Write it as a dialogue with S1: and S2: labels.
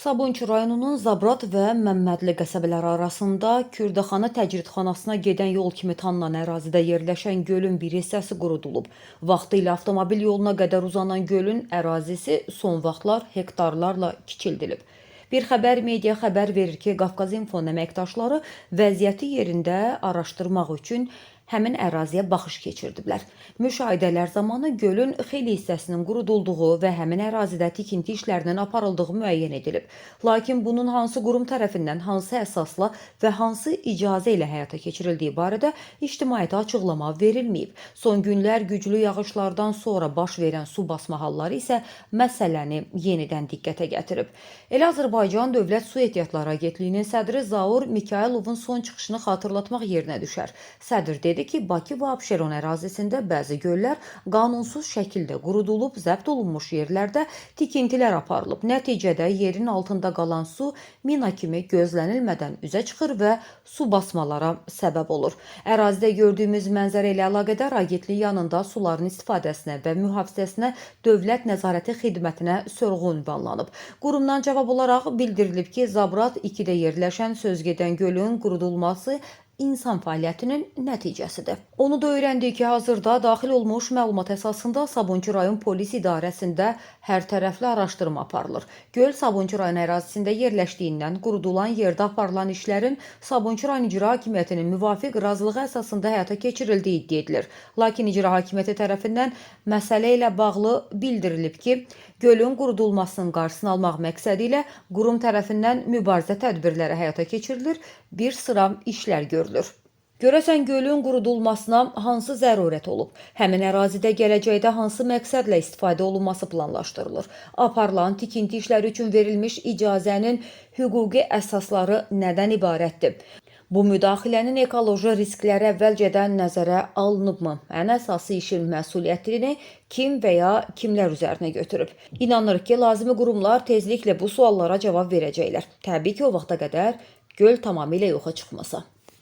S1: Sabunçu rayonunun Zabrat və Məmmədli qəsəbələri arasında Kürdəxana təcridxanasına gedən yol kimi tanınan ərazidə yerləşən gölün bir hissəsi qurudulub. Vaxtilə avtomobil yoluna qədər uzanan gölün ərazisi son vaxtlar hektarlarla kiçildilib. Bir xəbər media xəbər verir ki, Qafqaz İnfonun əməkdaşları vəziyyəti yerində araşdırmaq üçün həmin əraziyə baxış keçirdiblər. Müşahidələr zamanı gölün xeyli hissəsinin qurudulduğu və həmin ərazidə tikinti işlərinin aparıldığı müəyyən edilib. Lakin bunun hansı qurum tərəfindən, hansı əsasla və hansı icazə ilə həyata keçirildiyi barədə ictimaiyyətə açıqlama verilməyib. Son günlər güclü yağışlardan sonra baş verən su basma halları isə məsələni yenidən diqqətə gətirib. Elə Azərbaycan Dövlət Su Ehtiyatları Agentliyinin sədri Zaur Mikayılovun son çıxışını xatırlatmaq yerinə düşər. Sədr dedi ki, Bakı və Abşeron ərazisində bəzi göllər qanunsuz şəkildə qurudulub, zəbt olunmuş yerlərdə tikintilər aparılıb. Nəticədə yerin altında qalan su mina kimi gözlənilmədən üzə çıxır və su basmalara səbəb olur. Ərazidə gördüyümüz mənzərə ilə əlaqədar agentlik yanında suların istifadəsinə və mühafizəsinə Dövlət Nəzarəti Xidmətinə sorğu ünvanlanıb. Qurumdan cavab olaraq bildirilib ki, Zabrat 2-də yerləşən sözgedən gölün qurudulması insan fəaliyyətinin nəticəsidir. Onu da öyrəndik ki, hazırda daxil olmuş məlumat əsasında Sabunçu rayon polis idarəsində hər tərəfli araşdırma aparılır. Göl Sabunçu rayon ərazisində yerləşdiyindən qurudulan yerdə aparılan işlərin Sabunçu rayon İcra Hakimiyyətinin müvafiq razılığı əsasında həyata keçirildiyi iddia edilir. Lakin İcra Hakimiyyəti tərəfindən məsələ ilə bağlı bildirilib ki, gölün qurudulmasının qarşısını almaq məqsədi ilə qurum tərəfindən mübarizə tədbirləri həyata keçirilir, bir sıra işlər görülür. Görəsən gölün qurudulmasına hansı zərurət olub? Həmin ərazidə gələcəkdə hansı məqsədlə istifadə olunması planlaşdırılır? Aparılan tikinti işləri üçün verilmiş icazənin hüquqi əsasları nədən ibarətdir? Bu müdaxilənin ekoloji riskləri əvvəlcədən nəzərə alınıbmı? Ən əsası işin məsuliyyətini kim və ya kimlər üzərinə götürüb? İnanırıq ki, lazımi qurumlar tezliklə bu suallara cavab verəcəklər. Təbii ki, o vaxta qədər göl tamamilə yoxa çıxmasa.